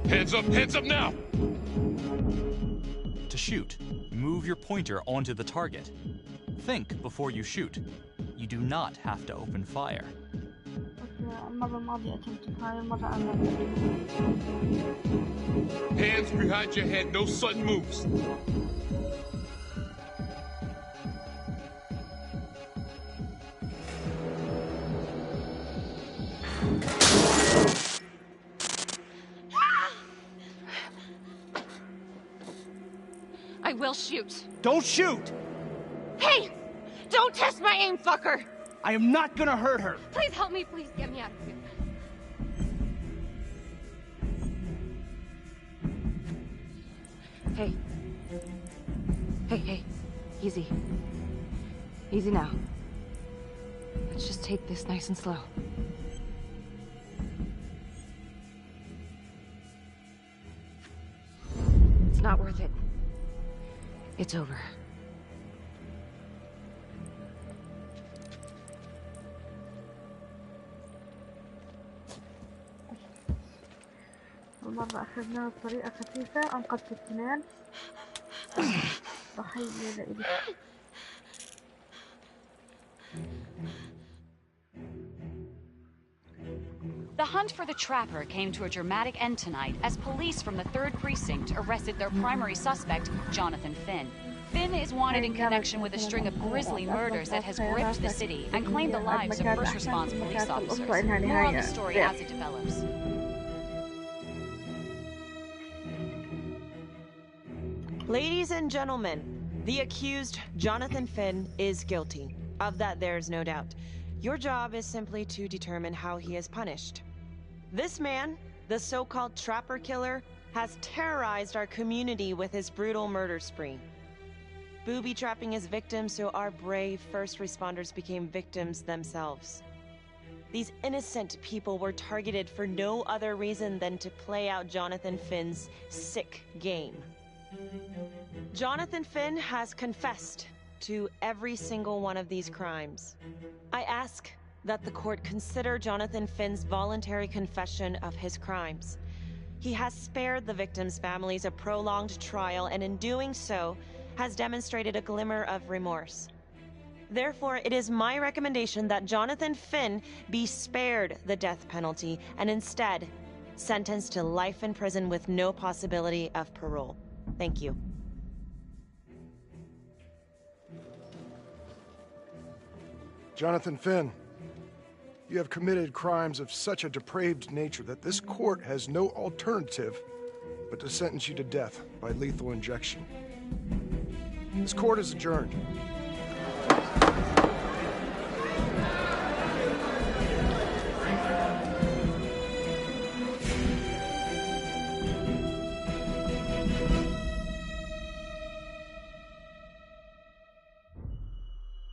Hands up now! To shoot, move your pointer onto the target. Think before you shoot. You do not have to open fire. Hands behind your head, no sudden moves. I will shoot. Don't shoot! Hey! Don't test my aim, fucker! I am not gonna hurt her. Please help me, please get me out of here. Hey. Hey. Easy. Easy now. Let's just take this nice and slow. It's not worth it. It's over. المرة أخذنا بطريقة خفيفة أنقذت الاثنين ضحية لإلي. The hunt for the Trapper came to a dramatic end tonight as police from the 3rd Precinct arrested their primary suspect, Jonathan Finn. Finn is wanted in connection with a string of grisly murders that has gripped the city and claimed the lives of first response police officers. More on the story as it develops. Ladies and gentlemen, the accused, Jonathan Finn, is guilty. Of that, there's no doubt. Your job is simply to determine how he is punished. This man, the so-called Trapper Killer, has terrorized our community with his brutal murder spree. Booby-trapping his victims so our brave first responders became victims themselves. These innocent people were targeted for no other reason than to play out Jonathan Finn's sick game. Jonathan Finn has confessed to every single one of these crimes. I ask that the court consider Jonathan Finn's voluntary confession of his crimes. He has spared the victims' families a prolonged trial, and in doing so, has demonstrated a glimmer of remorse. Therefore, it is my recommendation that Jonathan Finn be spared the death penalty and instead sentenced to life in prison with no possibility of parole. Thank you. Jonathan Finn, you have committed crimes of such a depraved nature that this court has no alternative but to sentence you to death by lethal injection. This court is adjourned.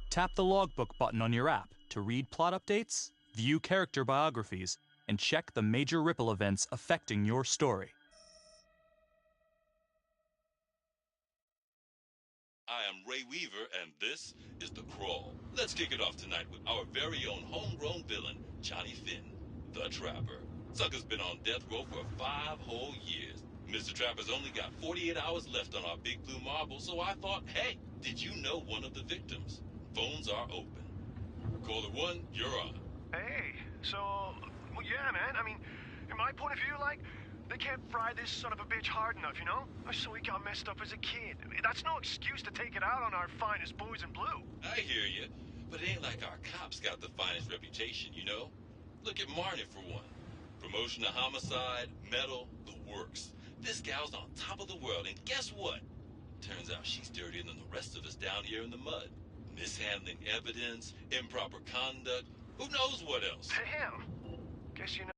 Tap the logbook button on your app to read plot updates, view character biographies, and check the major ripple events affecting your story. I am Ray Weaver, and this is The Crawl. Let's kick it off tonight with our very own homegrown villain, Johnny Finn, the Trapper. Sucker's been on death row for 5 whole years. Mr. Trapper's only got 48 hours left on our big blue marble, so I thought, hey, did you know one of the victims? Phones are open. Caller 1, you're on. Hey, so, well, yeah, man, I mean, in my point of view, like, they can't fry this son of a bitch hard enough, you know? So he got messed up as a kid. That's no excuse to take it out on our finest boys in blue. I hear you, but it ain't like our cops got the finest reputation, you know? Look at Marnie for one. Promotion to homicide, medal, the works. This gal's on top of the world, and guess what? Turns out she's dirtier than the rest of us down here in the mud. Mishandling evidence, improper conduct, who knows what else? Damn. Guess you know.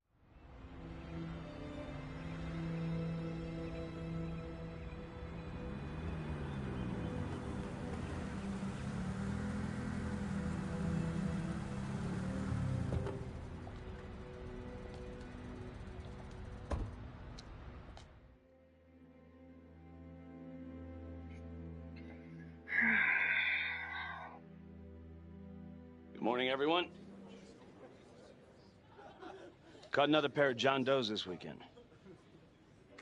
Good morning, everyone. Caught another pair of John Does this weekend.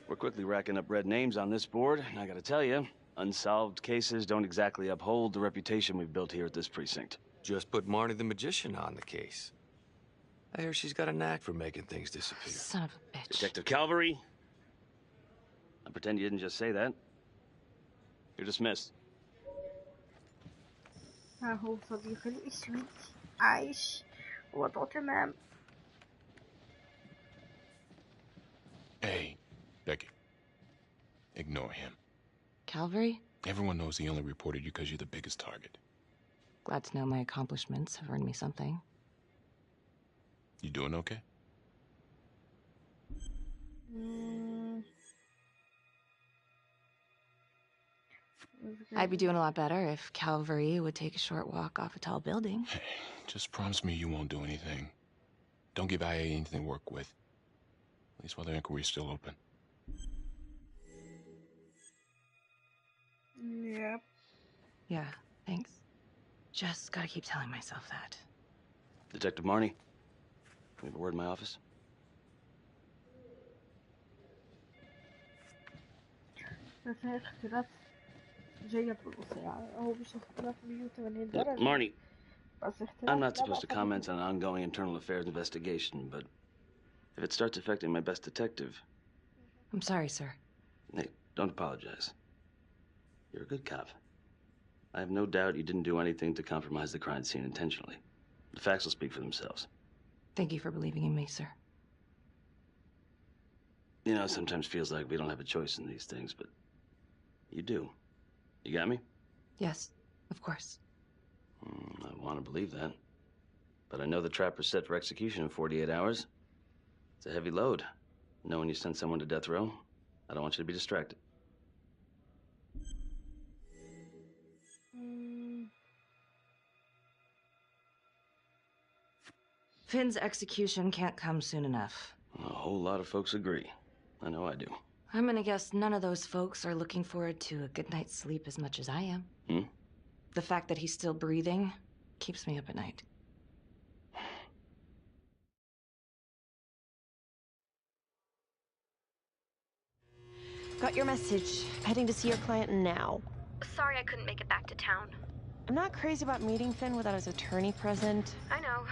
We're quickly racking up red names on this board, and I gotta tell you, unsolved cases don't exactly uphold the reputation we've built here at this precinct. Just put Marnie the Magician on the case. I hear she's got a knack for making things disappear. Son of a bitch. Detective Calvary, I pretend you didn't just say that. You're dismissed. ها هو صديقي الأسود عايش وضعه تمام. Hey, Becky. Ignore him. Calvary? Everyone knows he only reported you because you're the biggest target. Glad to know my accomplishments have earned me something. You doing okay? I'd be doing a lot better if Calvary would take a short walk off a tall building. Hey, just promise me you won't do anything. Don't give IA anything to work with. At least while the inquiry's still open. Yep. Yeah, thanks. Just gotta keep telling myself that. Detective Marnie, can we have a word in my office? اختلاف جيد بالوصية هو مش اختلاف 180 درجة. Marnie, بس اختلاف I'm not supposed to comment on an ongoing internal affairs investigation, but if it starts affecting my best detective... I'm sorry, sir. Hey, don't apologize. You're a good cop. I have no doubt you didn't do anything to compromise the crime scene intentionally. The facts will speak for themselves. Thank you for believing in me, sir. You know, it sometimes feels like we don't have a choice in these things, but you do. You got me? Yes, of course. I want to believe that. But I know the trapper's set for execution in 48 hours. It's a heavy load. Knowing you sent someone to death row, I don't want you to be distracted. Finn's execution can't come soon enough. A whole lot of folks agree. I know I do. I'm gonna guess none of those folks are looking forward to a good night's sleep as much as I am. The fact that he's still breathing keeps me up at night. Got your message. Heading to see your client now. Sorry I couldn't make it back to town. I'm not crazy about meeting Finn without his attorney present. I know.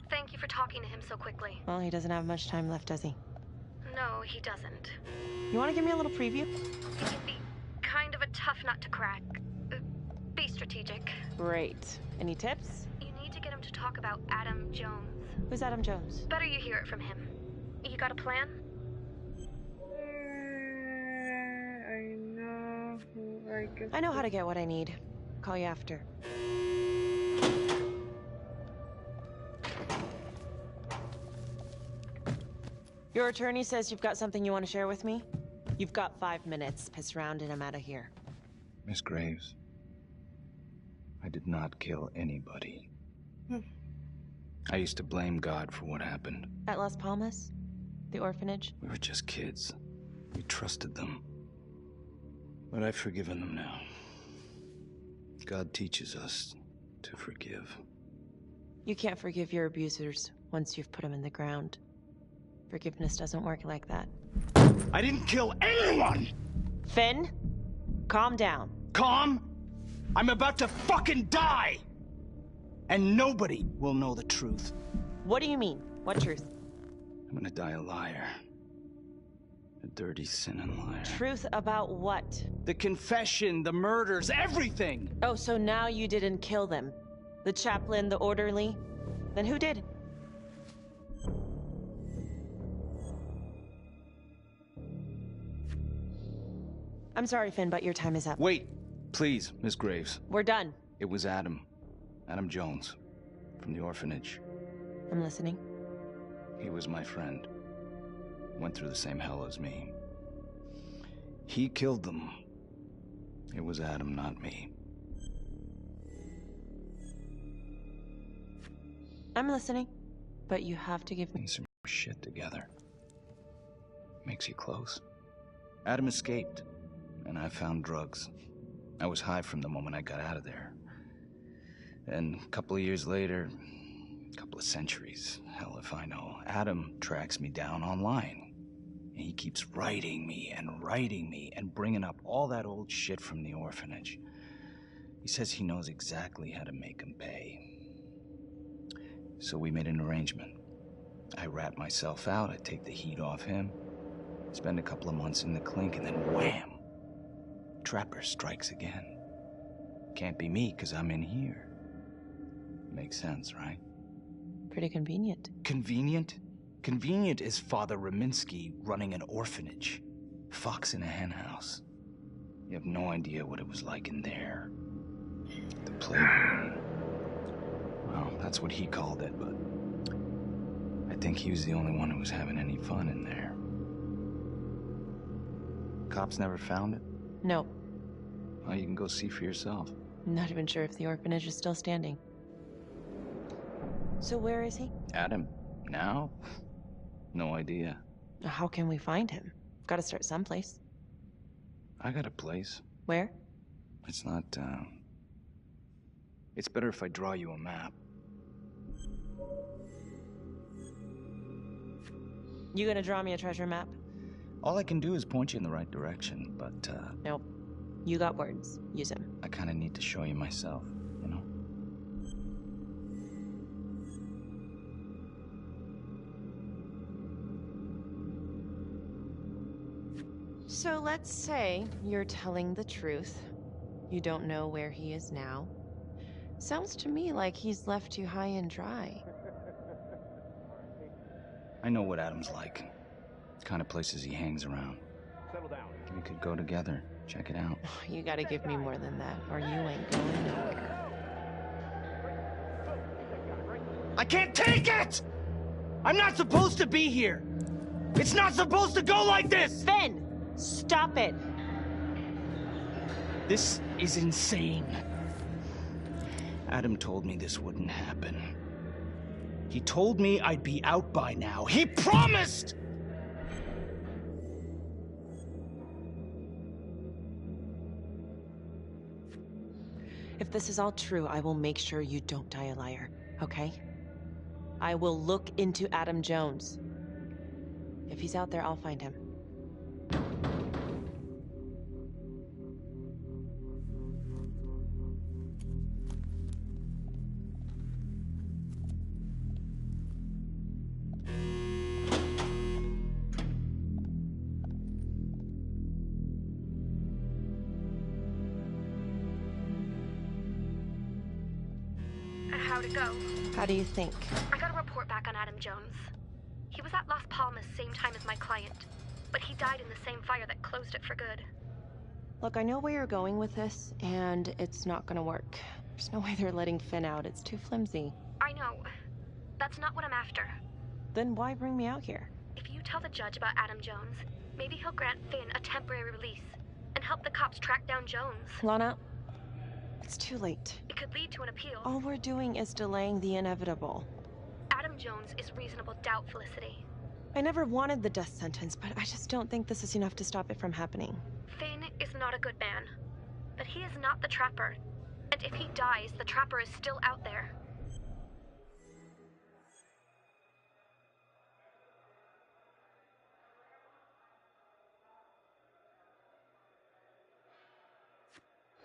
Thank you for talking to him so quickly. Well, he doesn't have much time left, does he? No, he doesn't. You want to give me a little preview? He can be kind of a tough nut to crack. Be strategic. Great. Any tips? You need to get him to talk about Adam Jones. Who's Adam Jones? Better you hear it from him. You got a plan? I know how to get what I need. Call you after. Your attorney says you've got something you want to share with me? You've got 5 minutes. Piss around and I'm out of here. Miss Graves, I did not kill anybody. I used to blame God for what happened. At Las Palmas? The orphanage? We were just kids. We trusted them. But I've forgiven them now. God teaches us to forgive. You can't forgive your abusers once you've put them in the ground. Forgiveness doesn't work like that. I didn't kill anyone! Finn, calm down. Calm? I'm about to fucking die! And nobody will know the truth. What do you mean? What truth? I'm gonna die a liar. A dirty, sinning liar. Truth about what? The confession, the murders, everything! Oh, so now you didn't kill them? The chaplain, the orderly? Then who did? I'm sorry, Finn, but your time is up. Wait, please, Miss Graves. We're done. It was Adam. Adam Jones. From the orphanage. I'm listening. He was my friend. Went through the same hell as me. He killed them. It was Adam, not me. I'm listening. But you have to give me some shit together. Makes you close. Adam escaped. And I found drugs. I was high from the moment I got out of there. And a couple of years later, A couple of centuries. Hell if I know. Adam tracks me down online. And he keeps writing me and bringing up all that old shit from the orphanage. He says he knows exactly how to make him pay. So we made an arrangement. I rat myself out, I take the heat off him, spend a couple of months in the clink, and then wham! Trapper strikes again. Can't be me, 'cause I'm in here. Makes sense, right? Pretty convenient. Convenient? Convenient is Father Raminsky running an orphanage. Fox in a henhouse. You have no idea what it was like in there. The playroom. Well, that's what he called it, but I think he was the only one who was having any fun in there. Cops never found it? No. Well, you can go see for yourself. I'm not even sure if the orphanage is still standing. So where is he? Adam? Now? No idea. How can we find him? Gotta start someplace. I got a place. Where? It's not, It's better if I draw you a map. You gonna draw me a treasure map? All I can do is point you in the right direction, but, Nope. You got words. Use them. I kinda need to show you myself, you know? So let's say you're telling the truth. You don't know where he is now. Sounds to me like he's left you high and dry. I know what Adam's like. The kind of places he hangs around. Settle down. We could go together. Check it out. You gotta give me more than that, or you ain't going nowhere. I can't take it! I'm not supposed to be here! It's not supposed to go like this! Finn! Stop it! This is insane. Adam told me this wouldn't happen. He told me I'd be out by now. He promised! If this is all true, I will make sure you don't die a liar, okay? I will look into Adam Jones. If he's out there, I'll find him. How'd it go? How do you think? I got a report back on Adam Jones. He was at Las Palmas same time as my client, but he died in the same fire that closed it for good. Look, I know where you're going with this, and it's not gonna work. There's no way they're letting Finn out. It's too flimsy. I know. That's not what I'm after. Then why bring me out here? If you tell the judge about Adam Jones, maybe he'll grant Finn a temporary release and help the cops track down Jones. Lana, it's too late. It could lead to an appeal. All we're doing is delaying the inevitable. Adam Jones is reasonable doubt, Felicity. I never wanted the death sentence, but I just don't think this is enough to stop it from happening. Finn is not a good man, but he is not the Trapper. And if he dies, the Trapper is still out there.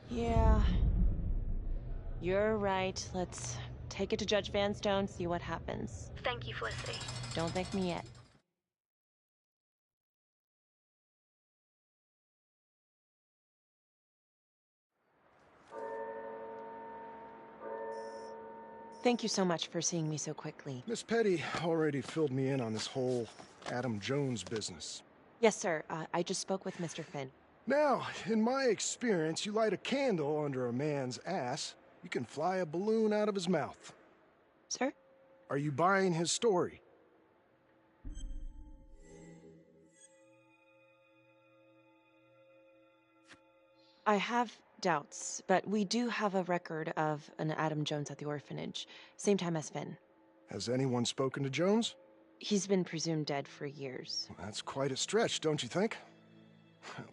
Yeah. You're right. Let's take it to Judge Vanstone, see what happens. Thank you, Felicity. Don't thank me yet. Thank you so much for seeing me so quickly. Miss Petty already filled me in on this whole Adam Jones business. Yes, sir. I just spoke with Mr. Finn. Now, in my experience, you light a candle under a man's ass, you can fly a balloon out of his mouth. Sir? Are you buying his story? I have doubts, but we do have a record of an Adam Jones at the orphanage, same time as Finn. Has anyone spoken to Jones? He's been presumed dead for years. That's quite a stretch, don't you think?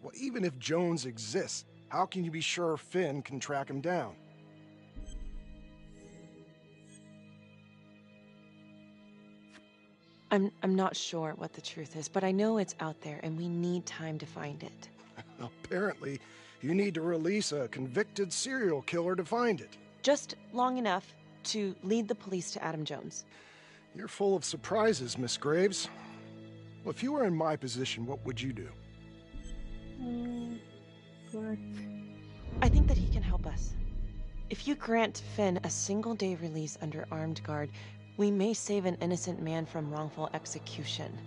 Well, even if Jones exists, how can you be sure Finn can track him down? I'm not sure what the truth is, but I know it's out there, and we need time to find it. Apparently, you need to release a convicted serial killer to find it. Just long enough to lead the police to Adam Jones. You're full of surprises, Miss Graves. Well, if you were in my position, what would you do? What? I think that he can help us. If you grant Finn a single-day release under armed guard, we may save an innocent man from wrongful execution.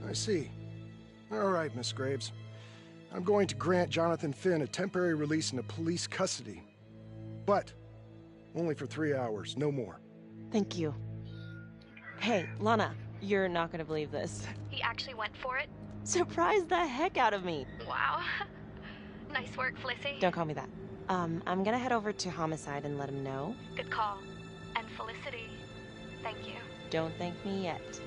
I see. All right, Miss Graves. I'm going to grant Jonathan Finn a temporary release into police custody. But only for 3 hours, no more. Thank you. Hey, Lana, you're not gonna believe this. He actually went for it? Surprised the heck out of me. Wow. Nice work, Felicity. Don't call me that. I'm gonna head over to Homicide and let him know. Good call. And Felicity, thank you. Don't thank me yet.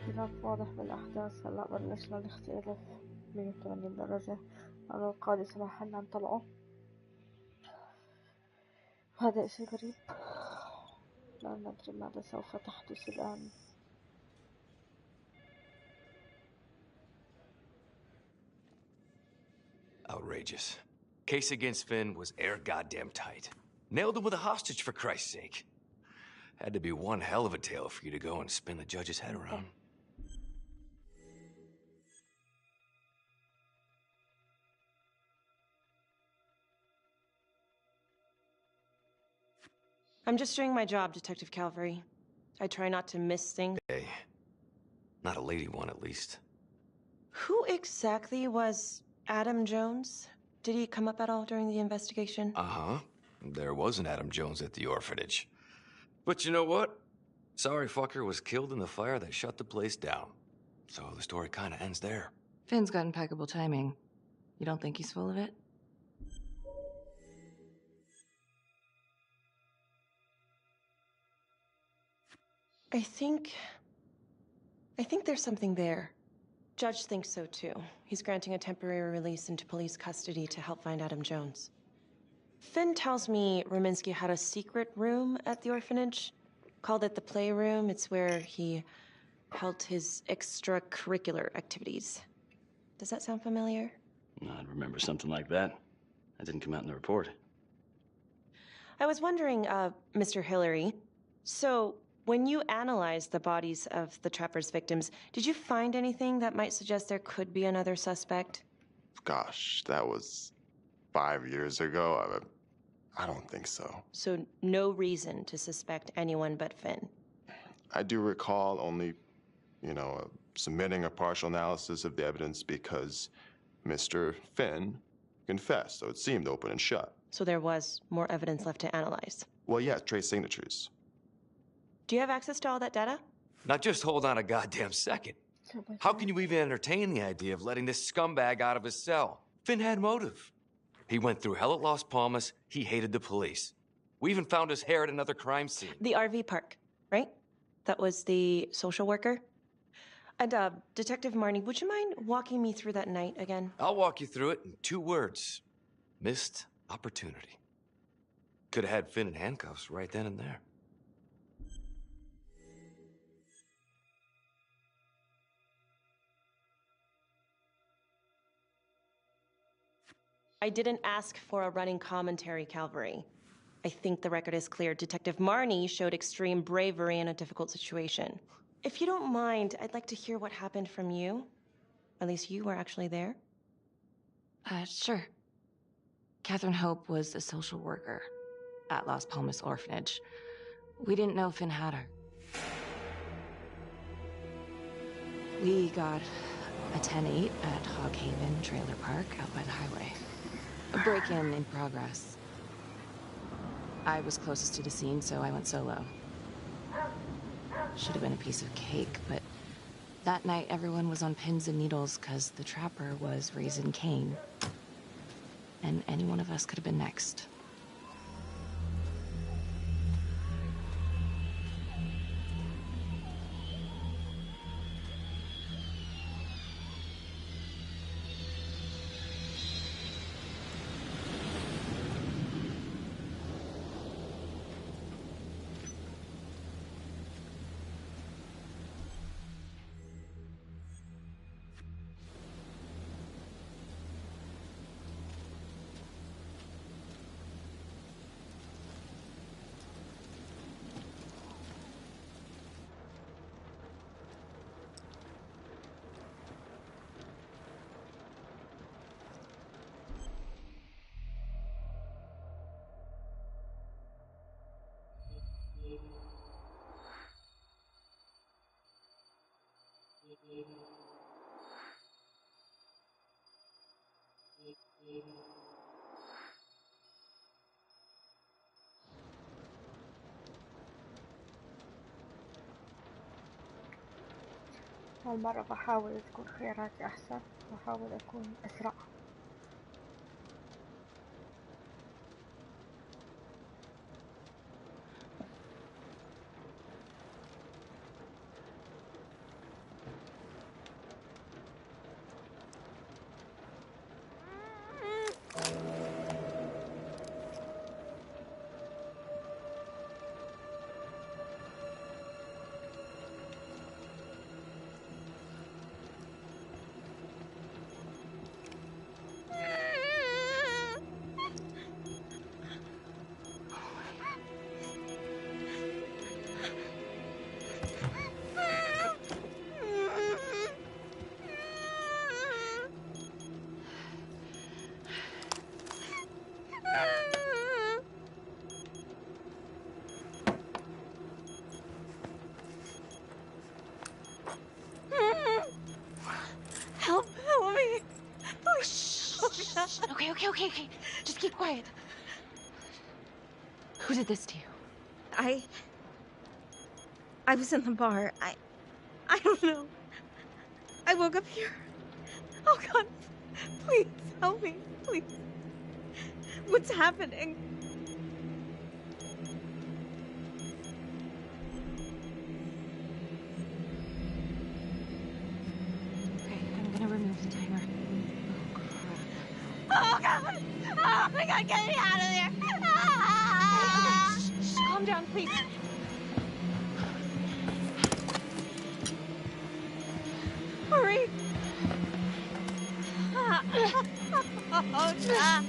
اختلاف واضح بالأحداث. هلأ بلشنا نختلف 180 درجة. أنا القاضي سمح لنا نطلعه. هذا إشي غريب. لا ندري ماذا سوف تحدث الآن. Outrageous. Case against Finn was air goddamn tight. Nailed him with a hostage, for Christ's sake. Had to be one hell of a tale for you to go and spin the judge's head around. I'm just doing my job, Detective Calvary. I try not to miss things. Hey, not a lady one, at least. Who exactly was Adam Jones? Did he come up at all during the investigation? Uh-huh. There was an Adam Jones at the orphanage. But you know what? Sorry fucker was killed in the fire that shut the place down. So the story kind of ends there. Finn's got impeccable timing. You don't think he's full of it? I think there's something there. Judge thinks so too. He's granting a temporary release into police custody to help find Adam Jones. Finn tells me Rominsky had a secret room at the orphanage. Called it the playroom. It's where he held his extracurricular activities. Does that sound familiar? I'd remember something like that. That didn't come out in the report. I was wondering, Mr. Hillary, so when you analyzed the bodies of the Trapper's victims, did you find anything that might suggest there could be another suspect? Gosh, that was 5 years ago. I don't think so. So no reason to suspect anyone but Finn? I do recall only, submitting a partial analysis of the evidence because Mr. Finn confessed, so it seemed open and shut. So there was more evidence left to analyze? Well, yeah, trace signatures. Do you have access to all that data? Now just hold on a goddamn second. How can you even entertain the idea of letting this scumbag out of his cell? Finn had motive. He went through hell at Las Palmas. He hated the police. We even found his hair at another crime scene. The RV park, right? That was the social worker? And, Detective Marnie, would you mind walking me through that night again? I'll walk you through it in 2 words. Missed opportunity. Could have had Finn in handcuffs right then and there. I didn't ask for a running commentary, Calvary. I think the record is clear. Detective Marnie showed extreme bravery in a difficult situation. If you don't mind, I'd like to hear what happened from you. At least you were actually there. Sure. Catherine Hope was a social worker at Las Palmas Orphanage. We didn't know Finn had her. We got a 10-8 at Hog Haven Trailer Park out by the highway. A break-in in progress. I was closest to the scene, so I went solo. Should have been a piece of cake, but that night everyone was on pins and needles because the Trapper was raising Cain. And any one of us could have been next. هالمرة بحاول تكون خياراتي أحسن، بحاول أكون أسرع. Help me. Please. Okay. Just keep quiet. Who did this to you? I was in the bar. I don't know. I woke up here. Oh God, please help me, please. What's happening? Okay, I'm gonna remove the timer. Oh God! Oh my God, get me out of there! Okay, shh, calm down, please. Hurry! Oh, God.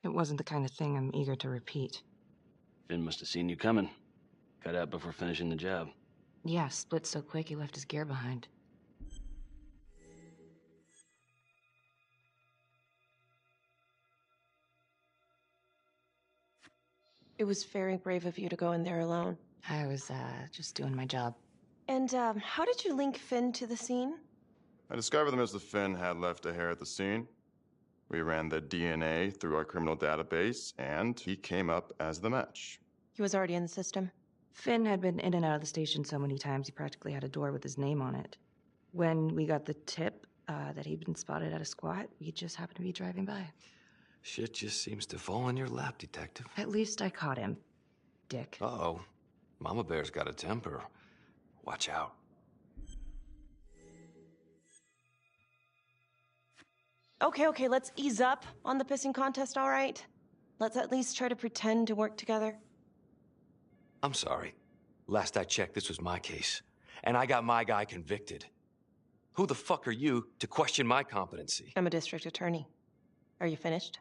It wasn't the kind of thing I'm eager to repeat. Finn must have seen you coming. Cut out before finishing the job. Yeah, split so quick he left his gear behind. It was very brave of you to go in there alone. I was, just doing my job. And, how did you link Finn to the scene? I discovered that Mr. Finn had left a hair at the scene. We ran the DNA through our criminal database, and he came up as the match. He was already in the system. Finn had been in and out of the station so many times he practically had a door with his name on it. When we got the tip that he'd been spotted at a squat, we just happened to be driving by. Shit just seems to fall in your lap, Detective. At least I caught him, Dick. Uh-oh. Mama Bear's got a temper. Watch out. Okay, let's ease up on the pissing contest, all right? Let's at least try to pretend to work together. I'm sorry. Last I checked, this was my case. And I got my guy convicted. Who the fuck are you to question my competency? I'm a district attorney. Are you finished?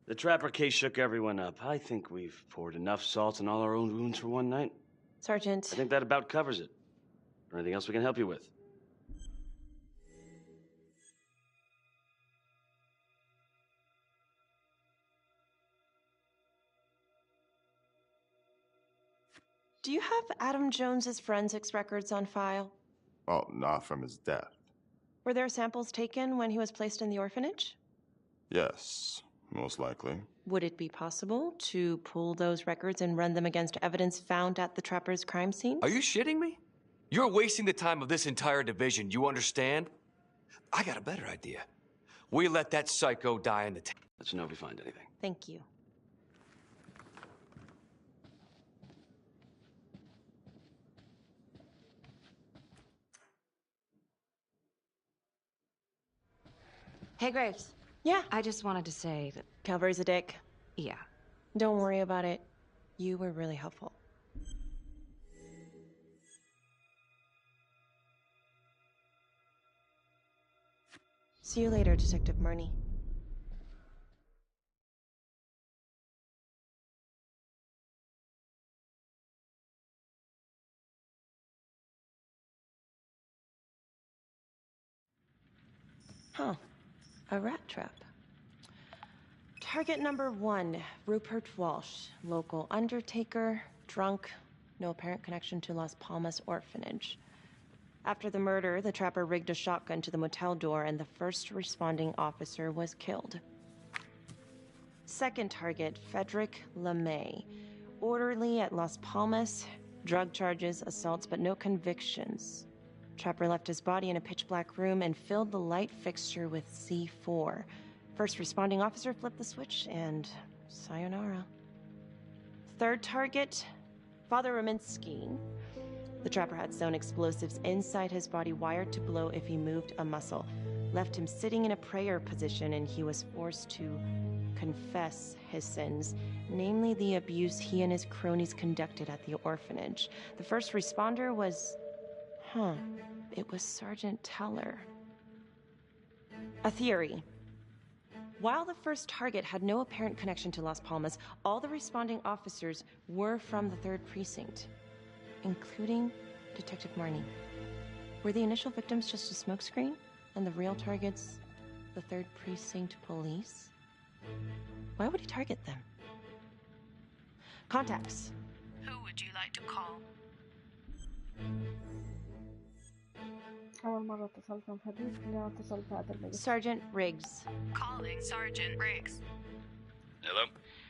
The Trapper case shook everyone up. I think we've poured enough salt in all our own wounds for one night. Sergeant. I think that about covers it. Or anything else we can help you with? Do you have Adam Jones's forensics records on file? Well, not from his death. Were there samples taken when he was placed in the orphanage? Yes, most likely. Would it be possible to pull those records and run them against evidence found at the Trapper's crime scene? Are you shitting me? You're wasting the time of this entire division, you understand? I got a better idea. We let that psycho die in the tank. Let you know if we find anything. Thank you. Hey, Graves. Yeah? I just wanted to say that... Calvary's a dick. Yeah. Don't worry about it. You were really helpful. See you later, Detective Murney. Huh. A rat trap. Target number 1, Rupert Walsh, local undertaker, drunk, no apparent connection to Las Palmas orphanage. After the murder, the trapper rigged a shotgun to the motel door and the first responding officer was killed. Second target, Frederick LeMay, orderly at Las Palmas, drug charges, assaults, but no convictions. Trapper left his body in a pitch-black room and filled the light fixture with C4. First responding officer flipped the switch, and sayonara. Third target, Father Rominsky. The trapper had sewn explosives inside his body, wired to blow if he moved a muscle. Left him sitting in a prayer position, and he was forced to confess his sins, namely the abuse he and his cronies conducted at the orphanage. The first responder was... it was Sergeant Teller. A theory. While the first target had no apparent connection to Las Palmas, all the responding officers were from the 3rd Precinct, including Detective Marnie. Were the initial victims just a smokescreen, and the real targets the 3rd Precinct police? Why would he target them? Contacts. Who would you like to call? أول مرة اتصلت بهديك اللي اتصلت بهذا البيت. Sergeant Riggs. Calling Sergeant Riggs. Hello?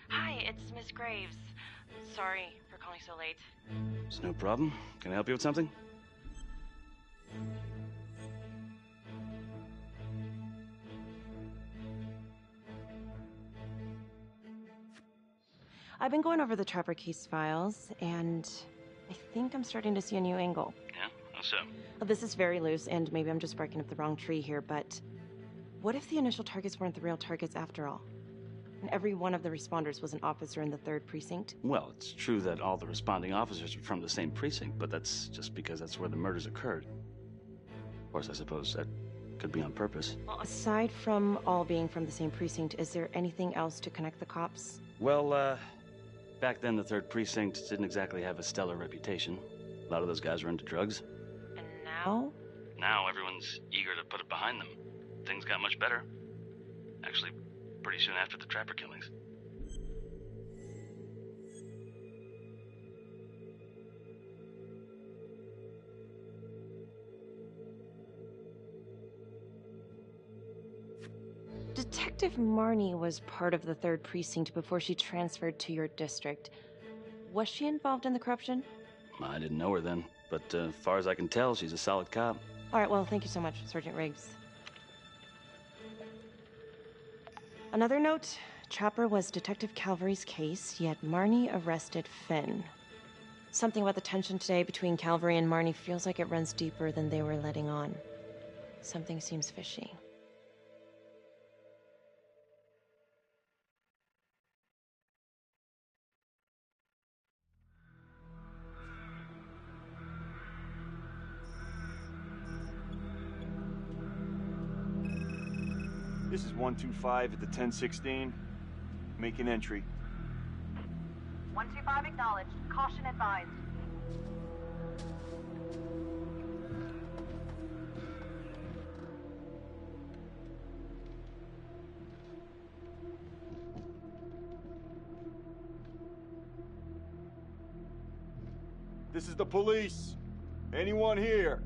Hi, it's Miss Graves. Sorry for calling so late. It's no problem. Can I help you with something? I've been going over the Trapper case files, and I think I'm starting to see a new angle. Yeah? How so? This is very loose, and maybe I'm just barking up the wrong tree here, but what if the initial targets weren't the real targets after all? And every one of the responders was an officer in the 3rd Precinct? Well, it's true that all the responding officers are from the same precinct, but that's just because that's where the murders occurred. Of course, I suppose that could be on purpose. Well, aside from all being from the same precinct, is there anything else to connect the cops? Well, back then the 3rd Precinct didn't exactly have a stellar reputation. A lot of those guys were into drugs. And now? Now everyone's eager to put it behind them. Things got much better. Actually, pretty soon after the Trapper killings. Detective Marnie was part of the 3rd Precinct before she transferred to your district. Was she involved in the corruption? I didn't know her then, but as far as I can tell, she's a solid cop. All right, well, thank you so much, Sergeant Riggs. Another note, Trapper was Detective Calvary's case, yet Marnie arrested Finn. Something about the tension today between Calvary and Marnie feels like it runs deeper than they were letting on. Something seems fishy. This is 125 at the 1016. Make an entry. 125 acknowledged. Caution advised. This is the police. Anyone here?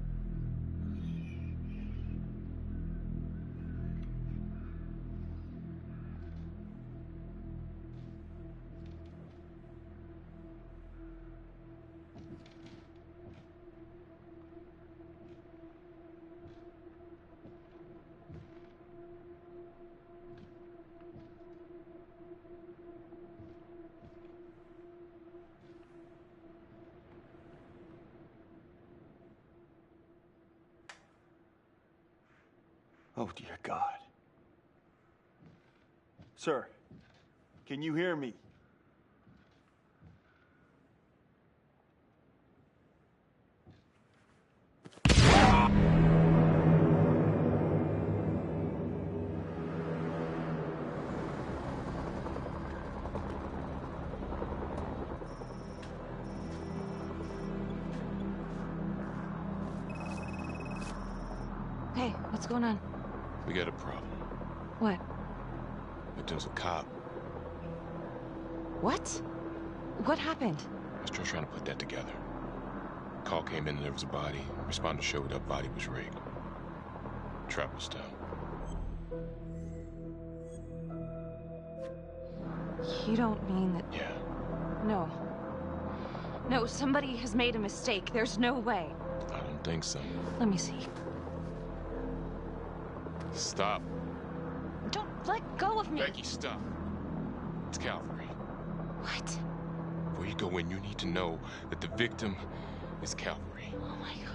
Oh, dear God. Sir, can you hear me? Hey, what's going on? We got a problem. What? Victim's a cop. What? What happened? I was just trying to put that together. Call came in and there was a body. Responder showed up, body was rigged. Trap was down. You don't mean that... Yeah. No. No, somebody has made a mistake. There's no way. I don't think so. Let me see. Stop. Don't let go of me. Becky, stop. It's Calvary. What? Before you go in, you need to know that the victim is Calvary. Oh my God.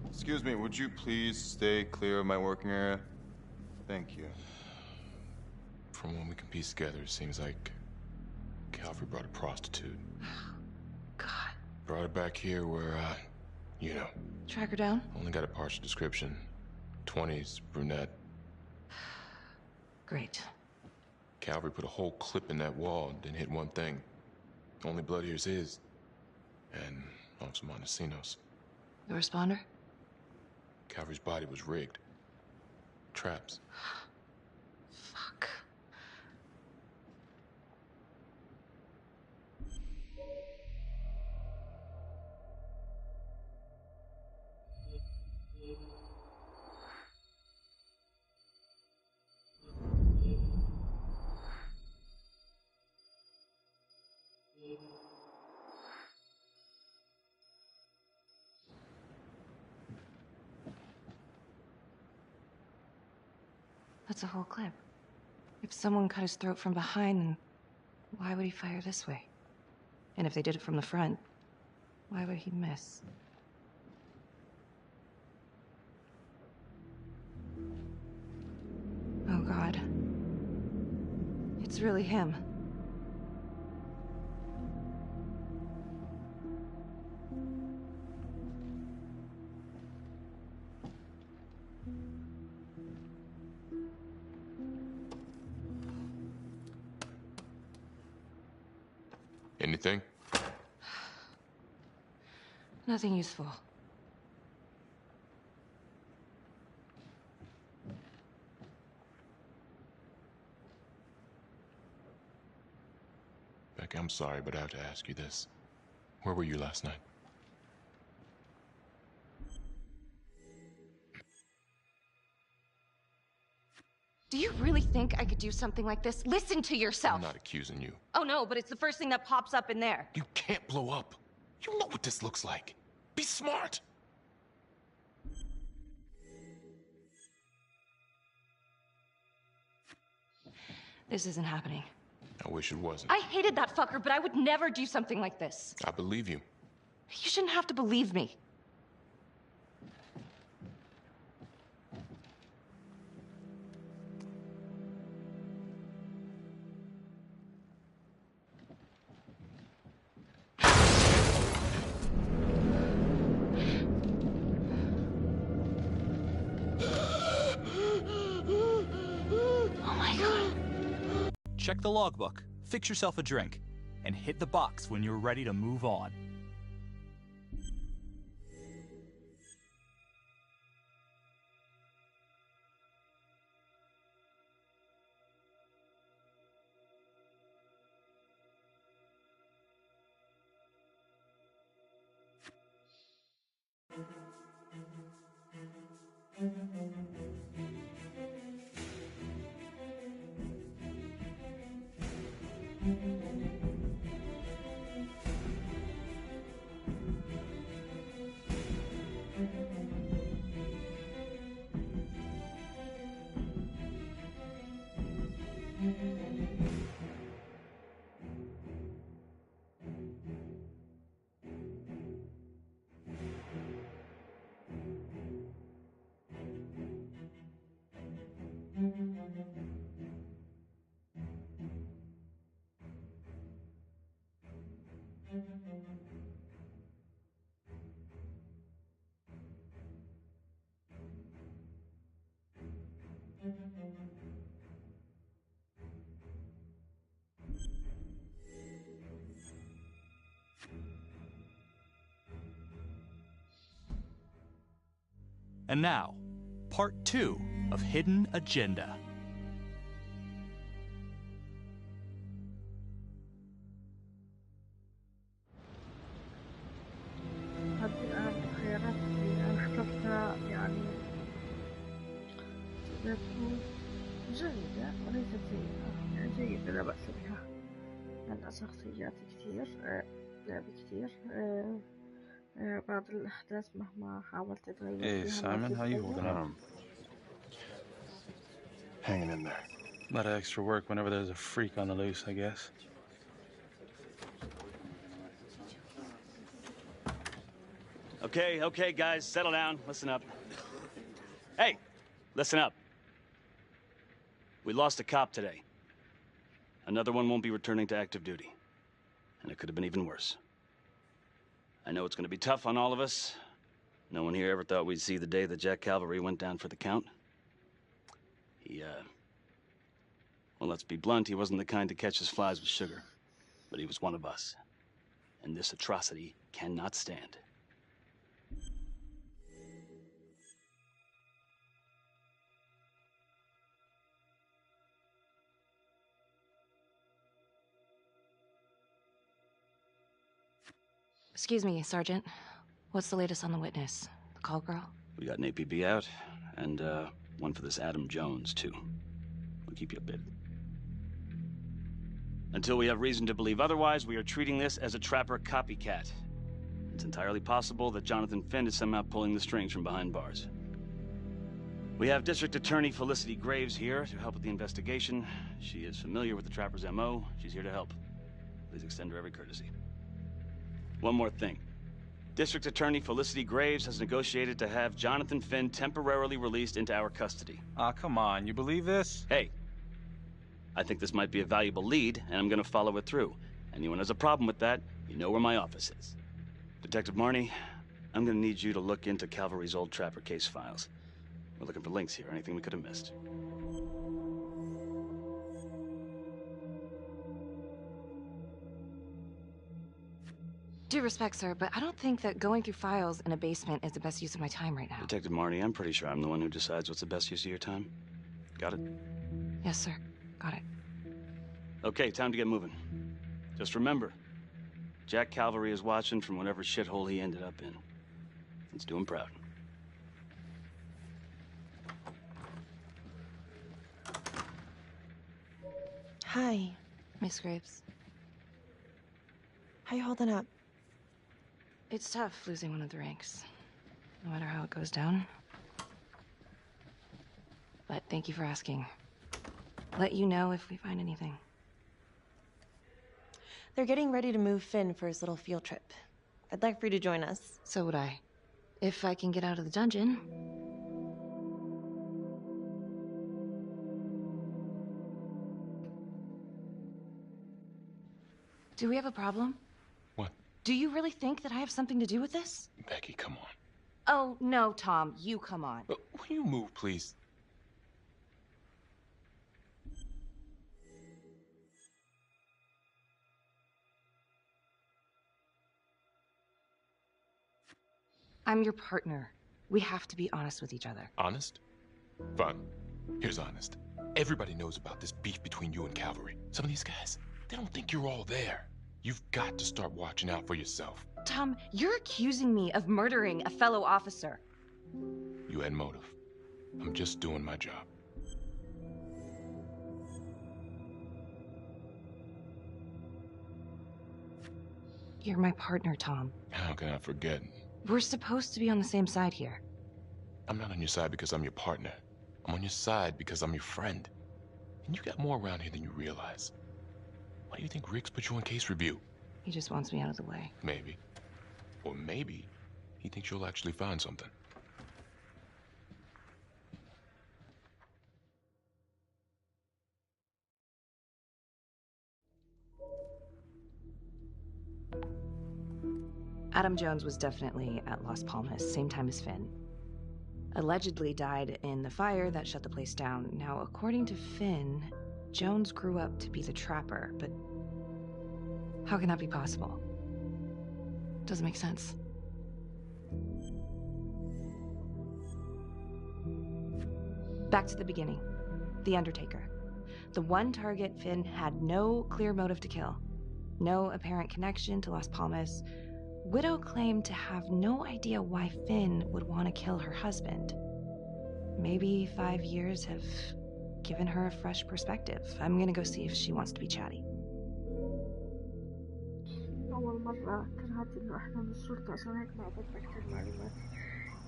Excuse me, would you please stay clear of my working area? Thank you. From what we can piece together, it seems like Calvary brought a prostitute. God. Brought her back here where, you know. Track her down? Only got a partial description. 20s, brunette. Great. Calvary put a whole clip in that wall, didn't hit one thing. Only blood here's his. And Officer Montesinos. The responder? Calvary's body was rigged. Traps. Fuck. That's a whole clip. If someone cut his throat from behind, then why would he fire this way? And if they did it from the front, why would he miss? Oh, God. It's really him. Anything? Nothing useful. Becky, I'm sorry, but I have to ask you this. Where were you last night? Do you really think I could do something like this? Listen to yourself. I'm not accusing you. Oh no, but it's the first thing that pops up in there. You can't blow up. You know what this looks like. Be smart. This isn't happening. I wish it wasn't. I hated that fucker, but I would never do something like this. I believe you. You shouldn't have to believe me. Check the logbook, fix yourself a drink, and hit the box when you're ready to move on. And now, part 2 of Hidden Agenda. هذه الآن الخيارات اللي أنا اخترتها يعني تقدر تكون جيدة وليست سيئة، يعني جيدة لا بأس بها. عندها شخصيات كتير، لعب كتير، بعض الأحداث مهما حاولت تغير Hey, فيها Simon, how you holding up? Hanging in there. A lot of extra work whenever there's a freak on the loose, I guess. Okay, guys, settle down. Listen up. Hey, listen up. We lost a cop today. Another one won't be returning to active duty. And it could have been even worse. I know it's going to be tough on all of us. No one here ever thought we'd see the day that Jack Calvary went down for the count. Well, let's be blunt, he wasn't the kind to catch his flies with sugar. But he was one of us. And this atrocity cannot stand. Excuse me, Sergeant. What's the latest on the witness? The call girl? We got an APB out, and one for this Adam Jones, too. We'll keep you updated. Until we have reason to believe otherwise, we are treating this as a Trapper copycat. It's entirely possible that Jonathan Finn is somehow pulling the strings from behind bars. We have District Attorney Felicity Graves here to help with the investigation. She is familiar with the Trapper's MO. She's here to help. Please extend her every courtesy. One more thing. District Attorney Felicity Graves has negotiated to have Jonathan Finn temporarily released into our custody. Ah, come on. You believe this? Hey, I think this might be a valuable lead, and I'm gonna follow it through. Anyone has a problem with that, you know where my office is. Detective Marnie, I'm gonna need you to look into Calvary's old Trapper case files. We're looking for links here, anything we could have missed. Due respect, sir, but I don't think that going through files in a basement is the best use of my time right now. Detective Marnie, I'm pretty sure I'm the one who decides what's the best use of your time. Got it? Yes, sir. Got it. Okay, time to get moving. Just remember, Jack Calvary is watching from whatever shithole he ended up in. Let's do him proud. Hi. Miss Graves. How you holding up? It's tough losing one of the ranks, no matter how it goes down. But thank you for asking. Let you know if we find anything. They're getting ready to move Finn for his little field trip. I'd like for you to join us. So would I. If I can get out of the dungeon. Do we have a problem? What? Do you really think that I have something to do with this? Becky, come on. Oh, no, Tom. You come on. Will you move, please? I'm your partner. We have to be honest with each other. Honest? Fine. Here's honest. Everybody knows about this beef between you and Calvary. Some of these guys, they don't think you're all there. You've got to start watching out for yourself. Tom, you're accusing me of murdering a fellow officer. You had motive. I'm just doing my job. You're my partner, Tom. How can I forget? We're supposed to be on the same side here. I'm not on your side because I'm your partner. I'm on your side because I'm your friend. And you got more around here than you realize. Why do you think Riggs put you on case review? He just wants me out of the way. Maybe. Or maybe he thinks you'll actually find something. Adam Jones was definitely at Las Palmas, same time as Finn. Allegedly died in the fire that shut the place down. Now, according to Finn, Jones grew up to be the Trapper, but how can that be possible? Doesn't make sense. Back to the beginning. The Undertaker. The one target Finn had no clear motive to kill. No apparent connection to Las Palmas. Widow claimed to have no idea why Finn would want to kill her husband. Maybe 5 years have given her a fresh perspective. I'm gonna go see if she wants to be chatty. أول مرة كرهت إنه إحنا من الشرطة عشان هيك ما أعطتنا كتير معلومات.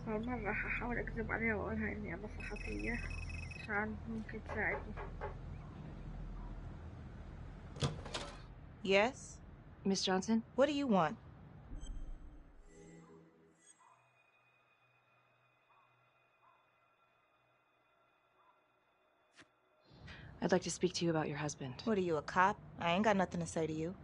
فالمرة هحاول أكذب عليها وأقولها إني أنا صحفية عشان ممكن تساعدني. Yes? Miss Johnson? What do you want? I'd like to speak to you about your husband. What are you, a cop? I ain't got nothing to say to you.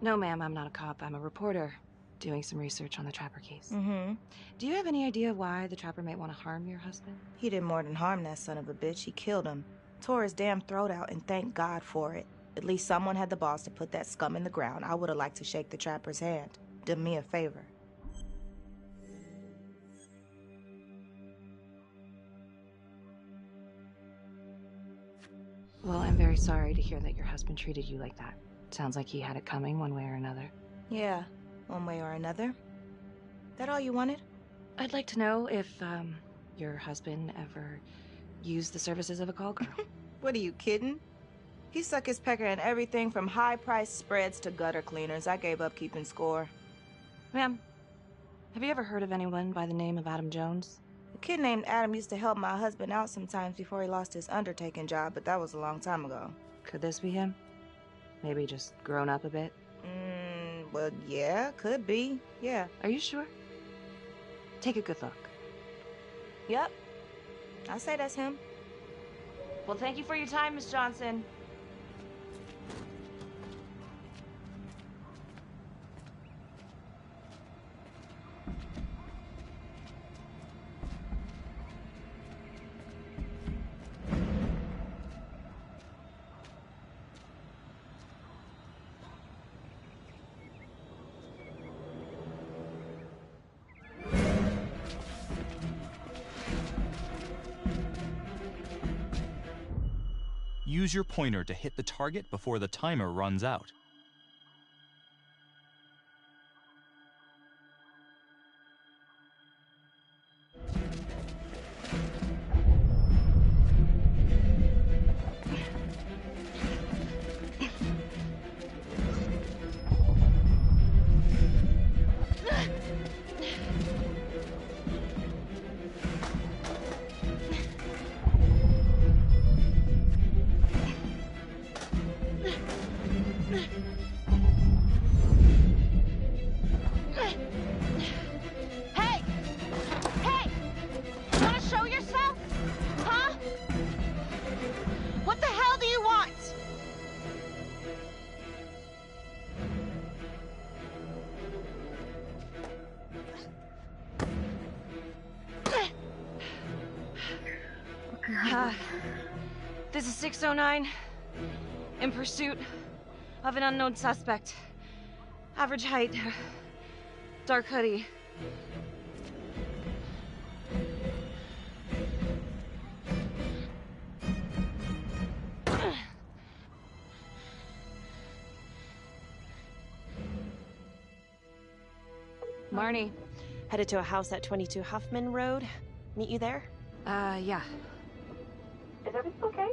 No, ma'am, I'm not a cop. I'm a reporter doing some research on the Trapper case. Mm-hmm. Do you have any idea why the Trapper might want to harm your husband? He did more than harm that son of a bitch. He killed him. Tore his damn throat out, and thank God for it. At least someone had the balls to put that scum in the ground. I would have liked to shake the Trapper's hand. Did me a favor. Well, I'm very sorry to hear that your husband treated you like that. Sounds like he had it coming one way or another. Yeah, one way or another. That all you wanted? I'd like to know if, your husband ever used the services of a call girl. What are you kidding? He suck his pecker in everything from high-priced spreads to gutter cleaners. I gave up keeping score. Ma'am, have you ever heard of anyone by the name of Adam Jones? A kid named Adam used to help my husband out sometimes before he lost his undertaking job, but that was a long time ago. Could this be him? Maybe just grown up a bit? Well, yeah, could be. Yeah. Are you sure? Take a good look. Yep. I say that's him. Well, thank you for your time, Miss Johnson. Use your pointer to hit the target before the timer runs out. This is 609. In pursuit of an unknown suspect. Average height. Dark hoodie. Marnie. Headed to a house at 22 Huffman Road. Meet you there? Yeah. Is everything okay?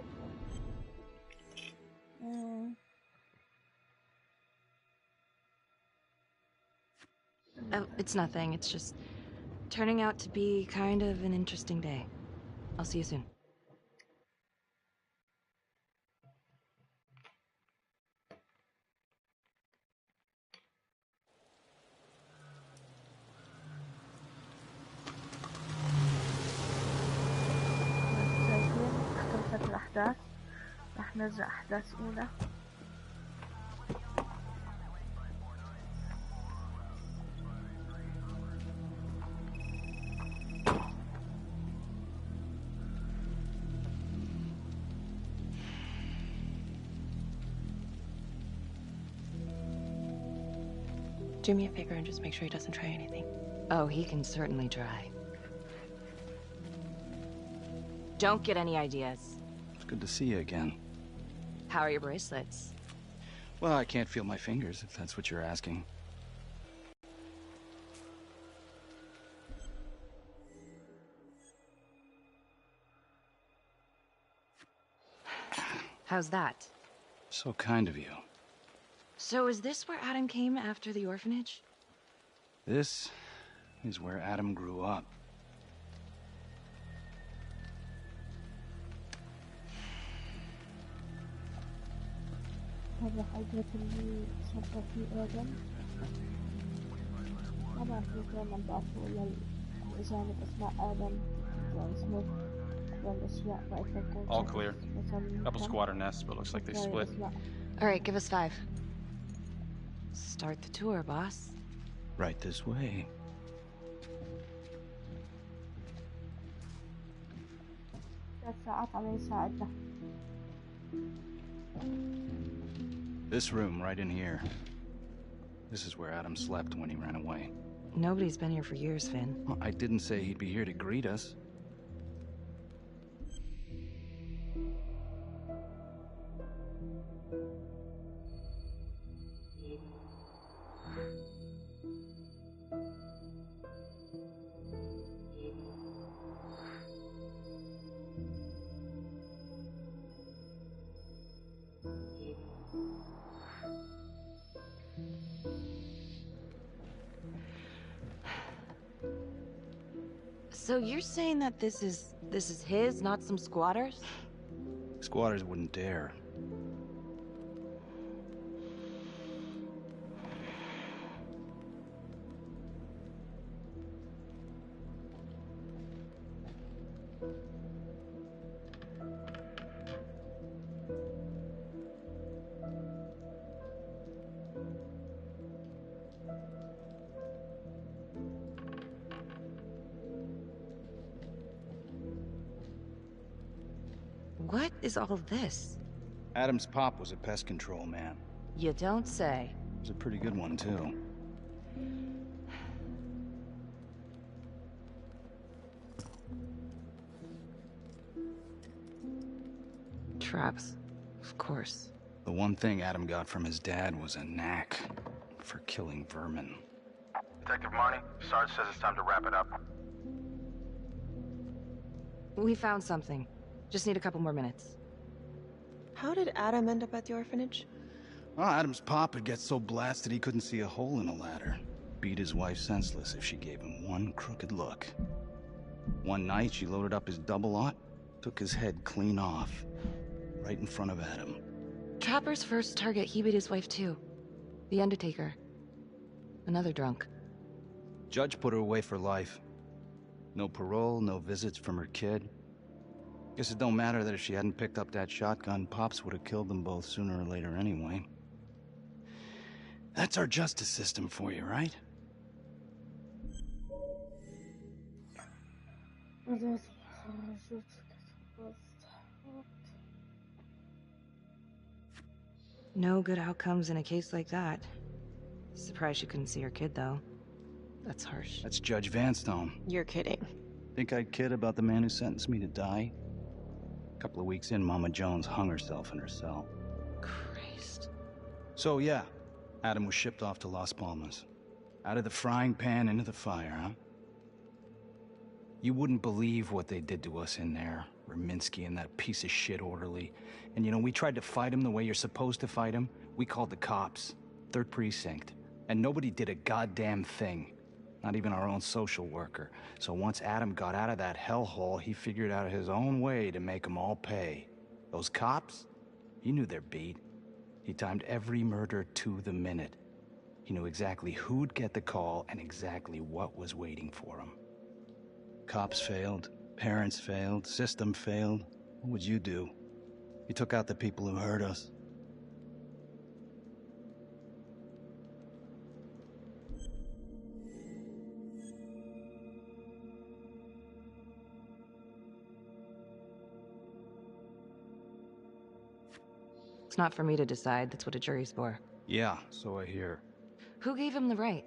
Oh, it's nothing. It's just turning out to be kind of an interesting day. I'll see you soon. اختلفت الأحداث. رح نرجع أحداث أولى. Do me a favor and just make sure he doesn't try anything. Oh, he can certainly try. Don't get any ideas. It's good to see you again. How are your bracelets? Well, I can't feel my fingers, if that's what you're asking. How's that? So kind of you. So is this where Adam came after the orphanage? This is where Adam grew up. هذا حاجات اللي صبت في آدم. ما بعرف دايما بعرفوا الأجانب أسماء آدم واسمه والأشياء ما أتذكر. All clear. Couple squatter nests, but looks like they split. All right, give us 5. Start the tour, boss. Right this way. This room right in here. This is where Adam slept when he ran away. Nobody's been here for years, Finn. Well, I didn't say he'd be here to greet us. So you're saying that this is his, not some squatters? Squatters wouldn't dare. What is all this? Adam's pop was a pest control man. You don't say. He was a pretty good one, too. Traps, of course. The one thing Adam got from his dad was a knack for killing vermin. Detective Marnie, Sarge says it's time to wrap it up. We found something. Just need a couple more minutes. How did Adam end up at the orphanage? Well, Adam's pop would get so blasted he couldn't see a hole in a ladder. Beat his wife senseless if she gave him one crooked look. One night, she loaded up his double-aught, took his head clean off, right in front of Adam. Trapper's first target, he beat his wife too. The Undertaker. Another drunk. Judge put her away for life. No parole, no visits from her kid. Guess it don't matter that if she hadn't picked up that shotgun, Pops would have killed them both sooner or later anyway. That's our justice system for you, right? No good outcomes in a case like that. Surprised she couldn't see her kid, though. That's harsh. That's Judge Vanstone. You're kidding. Think I'd kid about the man who sentenced me to die? A couple of weeks in, Mama Jones hung herself in her cell. Christ. So, yeah, Adam was shipped off to Las Palmas. Out of the frying pan into the fire, huh? You wouldn't believe what they did to us in there. Raminsky and that piece of shit orderly. And you know, we tried to fight him the way you're supposed to fight him. We called the cops. 3rd Precinct. And nobody did a goddamn thing. Not even our own social worker. So once Adam got out of that hellhole, he figured out his own way to make them all pay. Those cops, he knew their beat. He timed every murder to the minute. He knew exactly who'd get the call and exactly what was waiting for him. Cops failed, parents failed, system failed. What would you do? He took out the people who hurt us. It's not for me to decide. That's what a jury's for. Yeah, so I hear. Who gave him the right?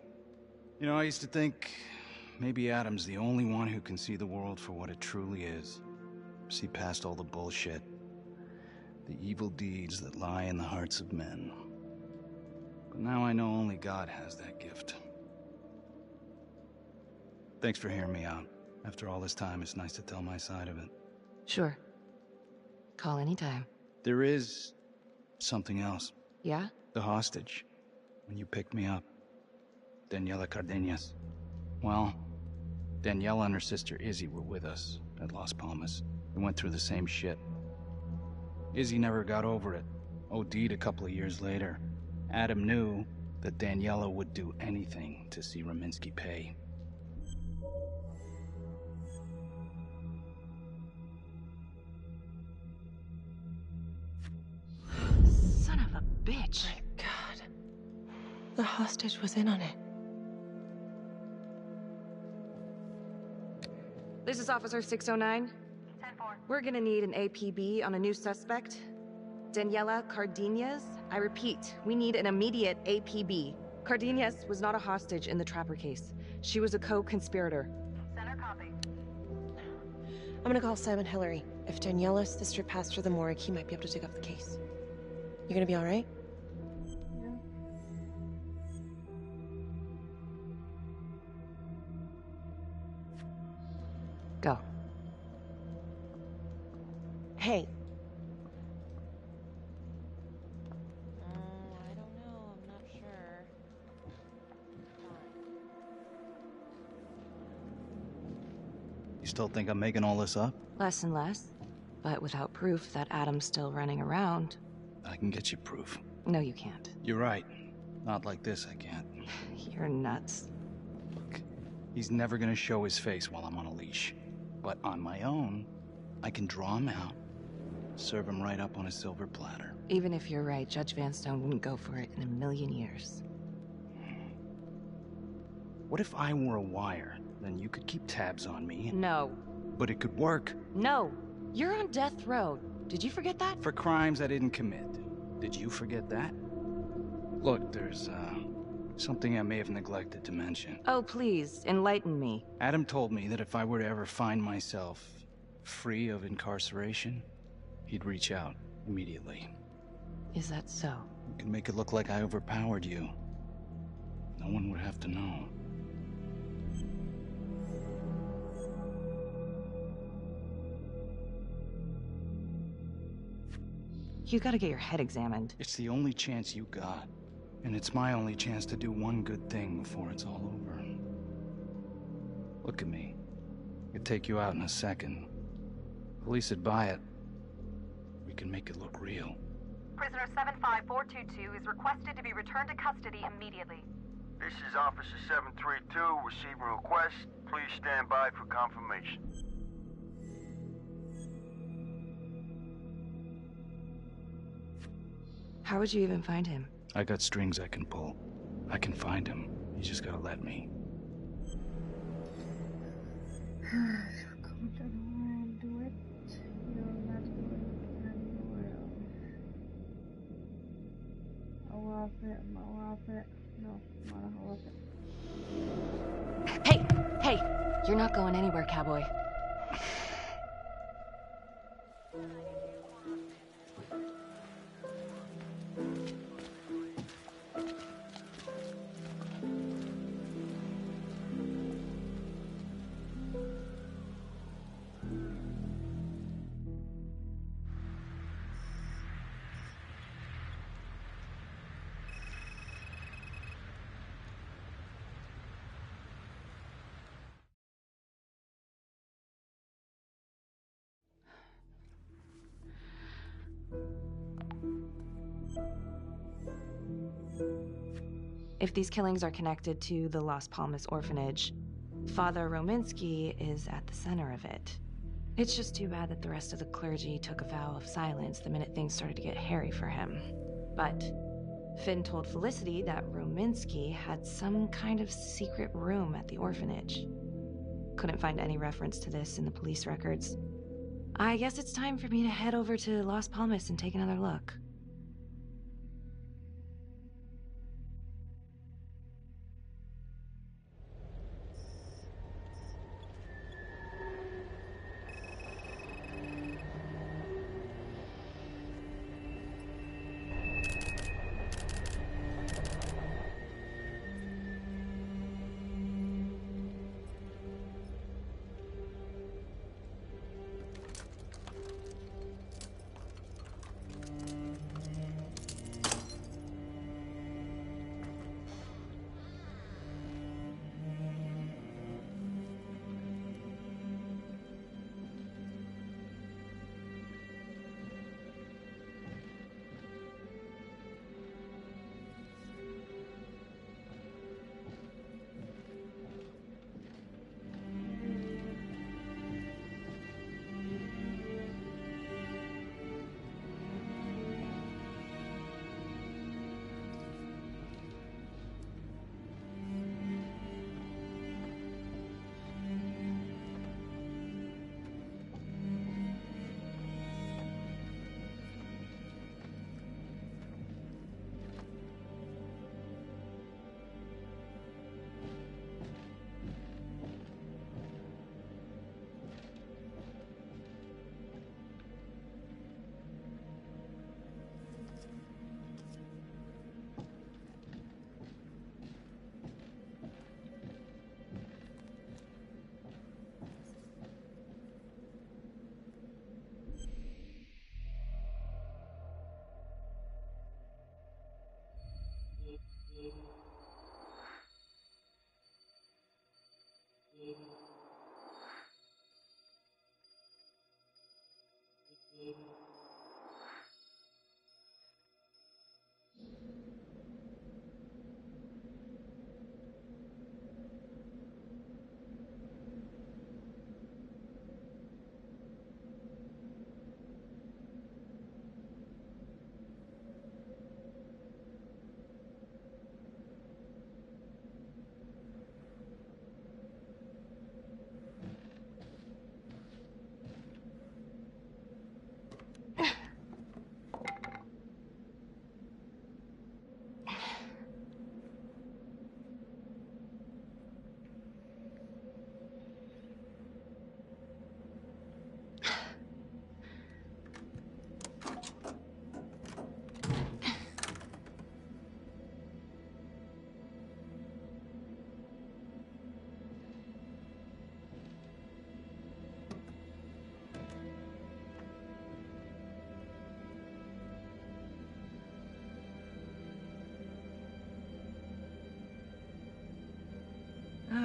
You know, I used to think maybe Adam's the only one who can see the world for what it truly is. See past all the bullshit. The evil deeds that lie in the hearts of men. But now I know only God has that gift. Thanks for hearing me out. After all this time, it's nice to tell my side of it. Sure. Call anytime. There is something else. Yeah? The hostage. When you picked me up. Daniela Cardenas. Well, Daniela and her sister Izzy were with us at Las Palmas. We went through the same shit. Izzy never got over it. OD'd a couple of years later. Adam knew that Daniela would do anything to see Rominsky pay. Son of a bitch. My God. The hostage was in on it. This is Officer 609. 10-4. We're gonna need an APB on a new suspect. Daniela Cardenas. I repeat, we need an immediate APB. Cardenas was not a hostage in the Trapper case. She was a co-conspirator. Center copy. I'm gonna call Simon Hillary. If Daniela's sister passed through the morgue, he might be able to dig up the case. You gonna be alright? Go. Hey. I don't know. I'm not sure. You still think I'm making all this up? Less and less. But without proof that Adam's still running around. I can get you proof. No, you can't. You're right. Not like this, I can't. You're nuts. Look, he's never gonna show his face while I'm on a leash. But on my own, I can draw him out, serve him right up on a silver platter. Even if you're right, Judge Vanstone wouldn't go for it in a million years. What if I were a wire? Then you could keep tabs on me. No. But it could work. No. You're on death row. Did you forget that? For crimes I didn't commit. Did you forget that? Look, there's, something I may have neglected to mention. Oh, please, enlighten me. Adam told me that if I were to ever find myself free of incarceration, he'd reach out immediately. Is that so? You can make it look like I overpowered you. No one would have to know. You gotta get your head examined. It's the only chance you got. And it's my only chance to do one good thing before it's all over. Look at me. I'd take you out in a second. Police would buy it. We can make it look real. Prisoner 75422 is requested to be returned to custody immediately. This is Officer 732 receiving request. Please stand by for confirmation. How would you even find him? I got strings I can pull. I can find him. You just gotta let me. Hey! Hey! You're not going anywhere, cowboy. If these killings are connected to the Las Palmas orphanage, Father Rominsky is at the center of it. It's just too bad that the rest of the clergy took a vow of silence the minute things started to get hairy for him. But Finn told Felicity that Rominsky had some kind of secret room at the orphanage. Couldn't find any reference to this in the police records. I guess it's time for me to head over to Las Palmas and take another look.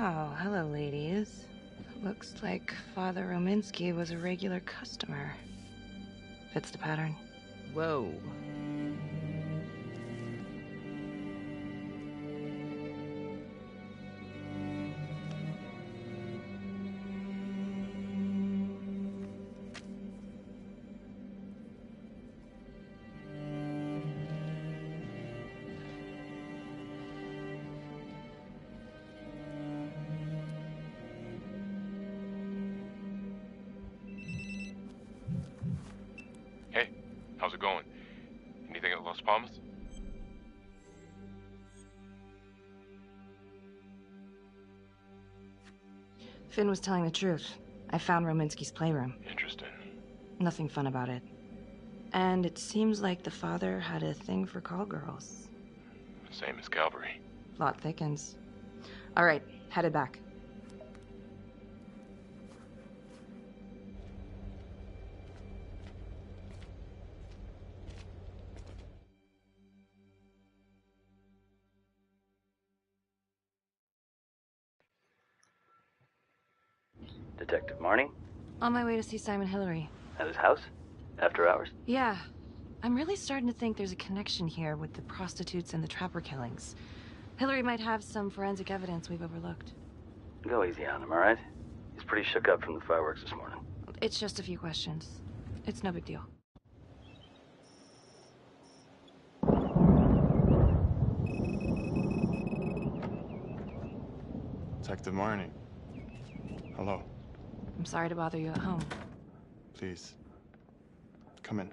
Oh, hello, ladies. Looks like Father Rominsky was a regular customer. Fits the pattern. Whoa. Hey, how's it going? Anything at Las Palmas? Finn was telling the truth. I found Rominsky's playroom. Interesting. Nothing fun about it. And it seems like the father had a thing for call girls. Same as Calvary. Plot thickens. All right, headed back. Detective Marnie? On my way to see Simon Hillary. At his house? After hours? Yeah. I'm really starting to think there's a connection here with the prostitutes and the trapper killings. Hillary might have some forensic evidence we've overlooked. Go easy on him, all right? He's pretty shook up from the fireworks this morning. It's just a few questions. It's no big deal. Detective Marnie. Hello. I'm sorry to bother you at home. Please. Come in.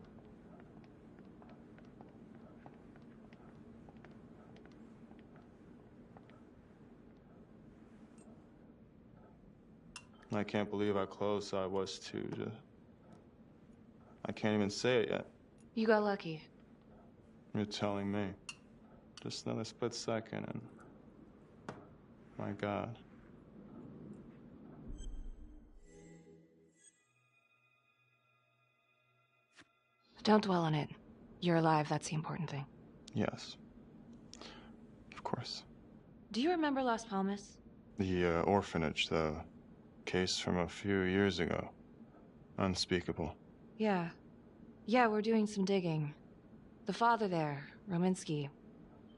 I can't believe how close I was to... I can't even say it yet. You got lucky. You're telling me. Just another split second and... My God. Don't dwell on it. You're alive, that's the important thing. Yes. Of course. Do you remember Las Palmas? The orphanage, the case from a few years ago. Unspeakable. Yeah. Yeah, we're doing some digging. The father there, Rominsky,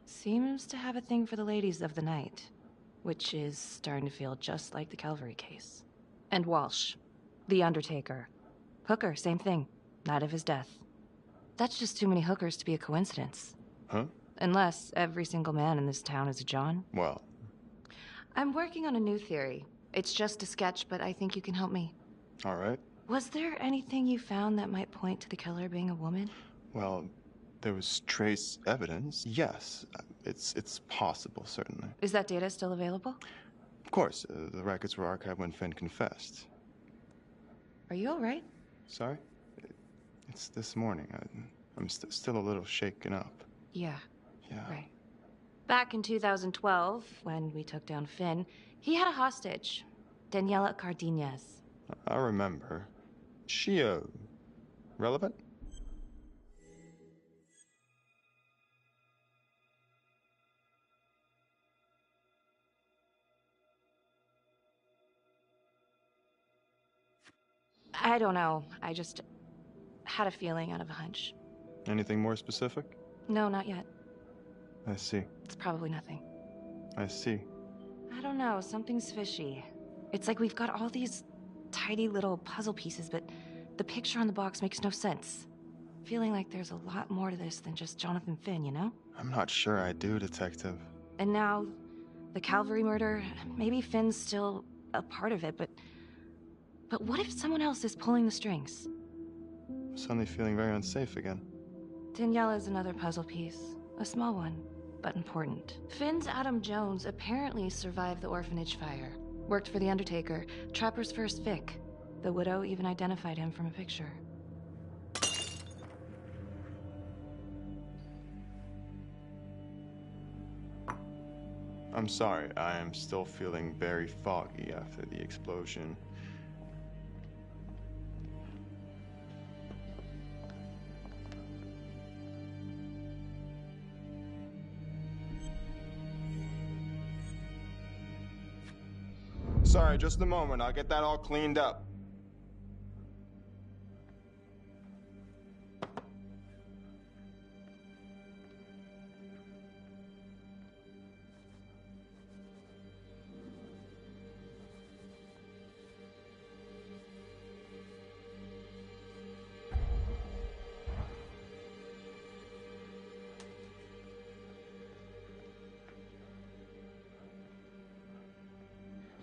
seems to have a thing for the ladies of the night, which is starting to feel just like the Calvary case. And Walsh, the Undertaker. Hooker, same thing. Night of his death. That's just too many hookers to be a coincidence. Huh? Unless every single man in this town is a John. Well. I'm working on a new theory. It's just a sketch, but I think you can help me. All right. Was there anything you found that might point to the killer being a woman? Well, there was trace evidence. Yes. It's possible, certainly. Is that data still available? Of course. The records were archived when Finn confessed. Are you all right? Sorry? It's this morning. I'm still a little shaken up. Yeah. Yeah. Right. Back in 2012, when we took down Finn, he had a hostage, Daniela Cardenas. I remember. She, relevant? I don't know. I just had a feeling out of a hunch. Anything more specific? No, not yet. I see. It's probably nothing. I see. I don't know, something's fishy. It's like we've got all these tidy little puzzle pieces, but the picture on the box makes no sense. Feeling like there's a lot more to this than just Jonathan Finn, you know? I'm not sure I do, Detective. And now, the Calvary murder, maybe Finn's still a part of it, but what if someone else is pulling the strings? I'm suddenly feeling very unsafe again. Daniela's another puzzle piece. A small one, but important. Finn's Adam Jones apparently survived the orphanage fire. Worked for the Undertaker, Trapper's first Vic. The widow even identified him from a picture. I'm sorry, I am still feeling very foggy after the explosion. Sorry, just a moment. I'll get that all cleaned up.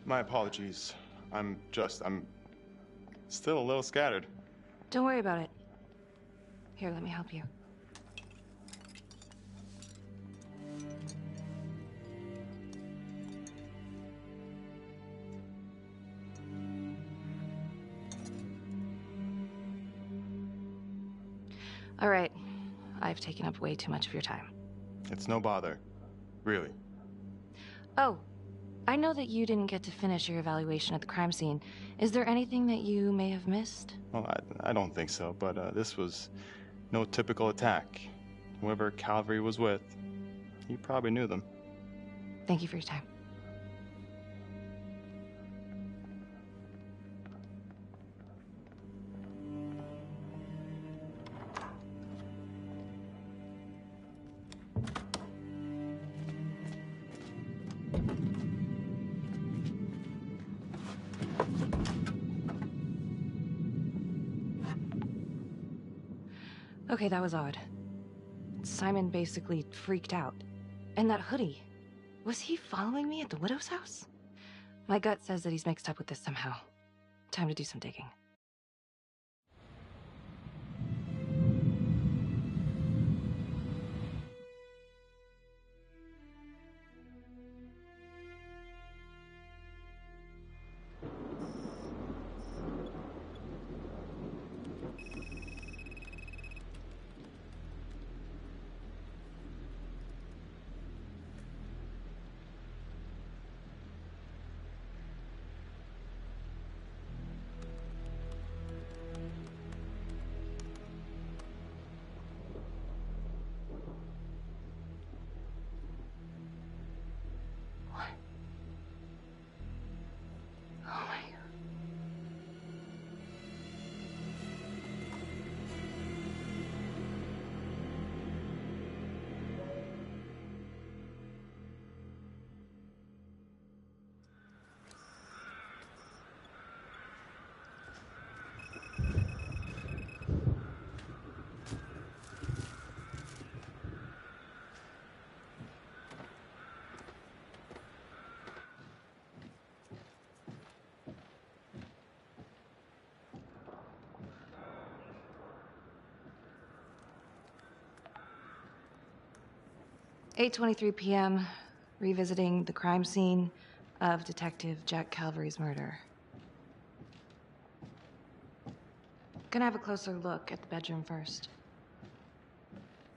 My apologies. I'm still a little scattered. Don't worry about it. Here, let me help you. All right. I've taken up way too much of your time. It's no bother. Really. Oh, I know that you didn't get to finish your evaluation at the crime scene. Is there anything that you may have missed? Well, I don't think so, but this was no typical attack. Whoever Calvary was with, he probably knew them. Thank you for your time. Okay, that was odd. Simon basically freaked out. And that hoodie. Was he following me at the widow's house? My gut says that he's mixed up with this somehow. Time to do some digging. "8:23 p.m., revisiting the crime scene of Detective Jack Calvary's murder. Gonna have a closer look at the bedroom first.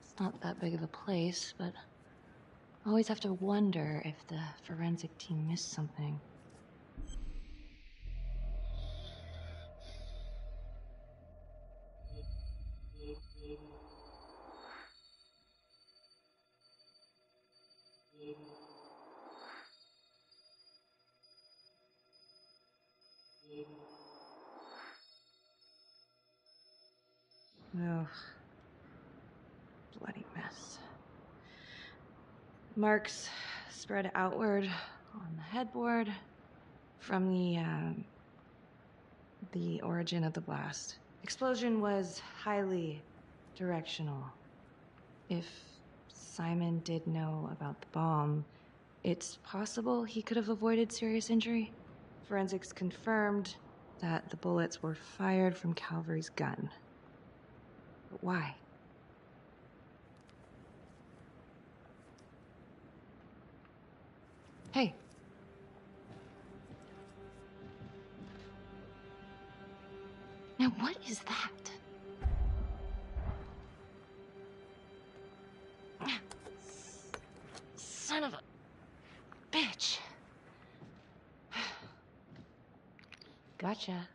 It's not that big of a place, but always have to wonder if the forensic team missed something. Ugh. Bloody mess. Marks spread outward on the headboard from the origin of the blast. Explosion was highly directional. If Simon did know about the bomb, it's possible he could have avoided serious injury. Forensics confirmed that the bullets were fired from Calvary's gun. But why? Hey. Now what is that? Son of a bitch. Gotcha.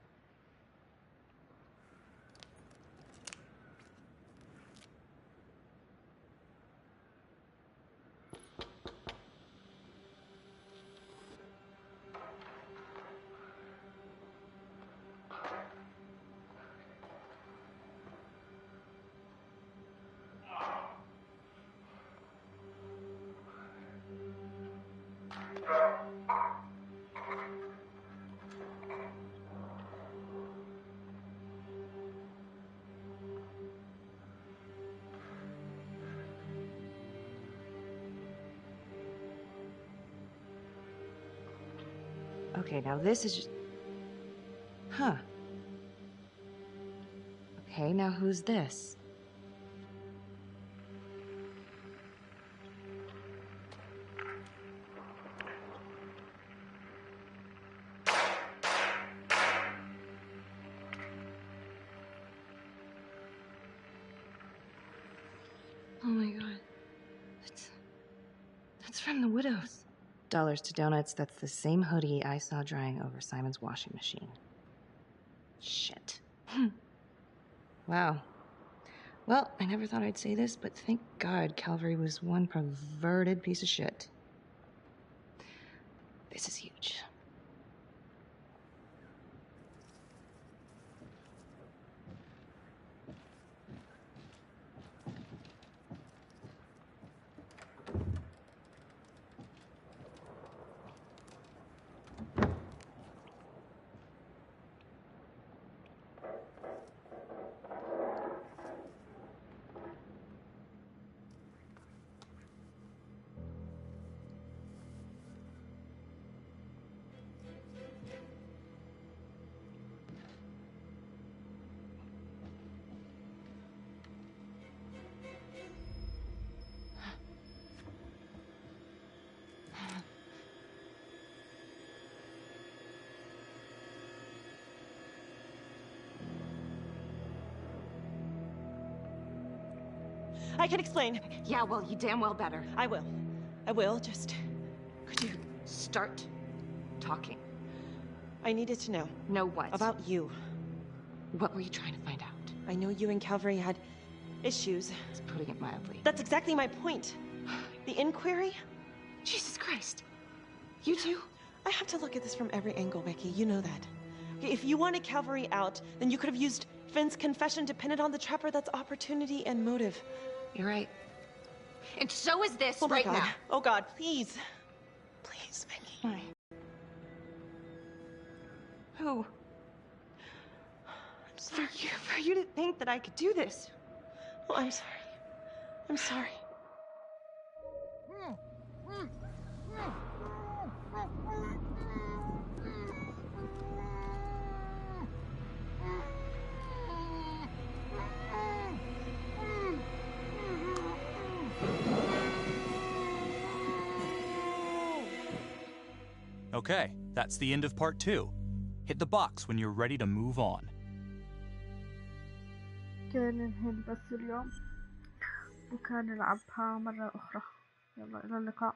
Okay, now this is just... Huh. Okay, now who's this? Oh my god. That's from the Widows. Dollars to donuts, that's the same hoodie I saw drying over Simon's washing machine. Shit. Wow. Well, I never thought I'd say this, but thank God Calvary was one perverted piece of shit. This is huge. I can explain. Yeah, well, you damn well better. I will. I will, just... Could you start talking? I needed to know. Know what? About you. What were you trying to find out? I know you and Calvary had issues. It's putting it mildly. That's exactly my point. The inquiry? Jesus Christ. You too? I have to look at this from every angle, Becky. You know that. Okay, if you wanted Calvary out, then you could have used Finn's confession to pin it on the Trapper. That's opportunity and motive. You're right. And so is this oh right my God. now. Oh God, please. Please, Becky. Why? Who? I'm sorry. For you to think that I could do this. Oh, I'm sorry. I'm sorry. Okay, that's the end of part 2. Hit the box when you're ready to move on. كان ننهي بس اليوم وكان نلعبها مرة أخرى. يلا إلى اللقاء.